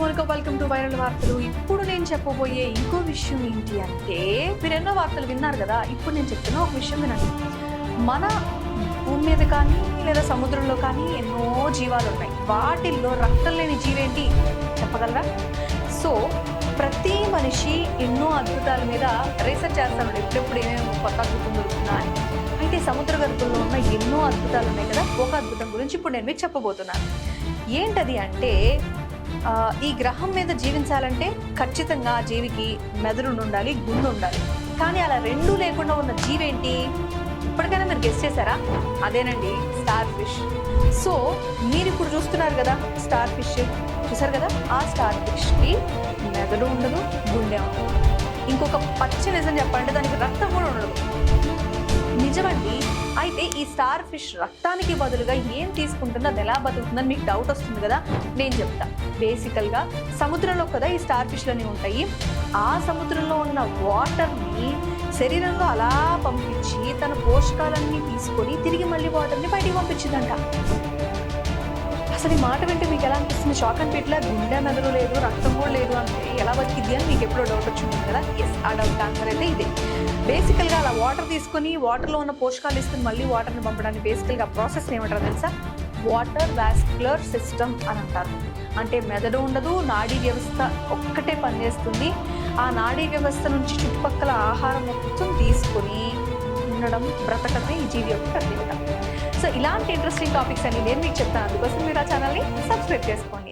Monika, welcome to viral వార్తలు. ఇప్పుడు నేను చెప్పబోయే ఇంకో విషయం ఏంటి అంటే, మీరు ఎన్నో వార్తలు విన్నారు కదా. ఇప్పుడు నేను చెప్తున్న ఒక విషయం వినండి. మన భూమి మీద కానీ లేదా సముద్రంలో కానీ ఎన్నో జీవాలు ఉన్నాయి. వాటిల్లో రక్తం లేని జీవేంటి చెప్పగలరా? సో ప్రతి మనిషి ఎన్నో అద్భుతాల మీద రీసెర్చ్ చేస్తాడు. ఎప్పుడెప్పుడు ఏమేమి కొత్త అద్భుతం దొరుకుతున్నా అని. అయితే సముద్ర గర్భంలో ఉన్న ఎన్నో అద్భుతాలు ఉన్నాయి కదా. ఒక అద్భుతం గురించి ఇప్పుడు నేను మీకు చెప్పబోతున్నాను. ఏంటది అంటే, ఈ గ్రహం మీద జీవించాలంటే ఖచ్చితంగా ఆ జీవికి మెదడు ఉండాలి, గుండె ఉండాలి. కానీ అలా రెండూ లేకుండా ఉన్న జీవేంటి? ఇప్పటికైనా మీరు గెస్ చేశారా? అదేనండి, స్టార్ ఫిష్. సో మీరు ఇప్పుడు చూస్తున్నారు కదా స్టార్ ఫిష్, చూసారు కదా. ఆ స్టార్ ఫిష్కి మెదడు ఉండదు, గుండె ఉండదు. ఇంకొక పచ్చి నిజం చెప్పాలంటే దానికి రక్తం కూడా ఉండదు. నిజమండి. అయితే ఈ స్టార్ ఫిష్ రక్తానికి బదులుగా ఏం తీసుకుంటుందో, అది ఎలా బతుకుతుందని మీకు డౌట్ వస్తుంది కదా. నేను చెప్తా. బేసికల్గా సముద్రంలో కదా ఈ స్టార్ ఫిష్లన్నీ ఉంటాయి. ఆ సముద్రంలో ఉన్న వాటర్ని శరీరంలో అలా పంపించి తన పోషకాలన్నీ తీసుకొని తిరిగి మళ్ళీ వాటర్ని బయటికి పంపించిందంట. అసలు ఈ మాట వింటే మీకు ఎలా అనిపిస్తుంది? షాక్ అనిపించట్లా? గుండె మెదడు లేదు, రక్తం కూడా లేదు అంటే ఎలా బతికిద్ది అని మీకు ఎప్పుడో డౌట్ వచ్చింది కదా. ఎస్, ఆ డౌట్ ఆన్సర్ అయితే ఇదే. బేసికల్గా అలా వాటర్ తీసుకొని వాటర్లో ఉన్న పోషకాలు ఇస్తుంది మళ్ళీ వాటర్ని పంపడానికి బేసికల్గా ప్రాసెస్ ఏమంటారు తెలుసా? వాటర్ వాస్క్యులర్ సిస్టమ్ అని అంటారు. అంటే మెదడు ఉండదు, నాడీ వ్యవస్థ ఒక్కటే పనిచేస్తుంది. ఆ నాడీ వ్యవస్థ నుంచి చుట్టుపక్కల ఆహారం మొత్తం తీసుకొని ఉండడం, బ్రతకడమే ఈ జీవి యొక్క ప్రత్యేకత. సో ఇలాంటి ఇంట్రెస్టింగ్ టాపిక్స్ అని నేను మీకు చెప్తాను. అందుకోసం మీరు ఆ ఛానల్ని సబ్స్క్రైబ్ చేసుకోండి.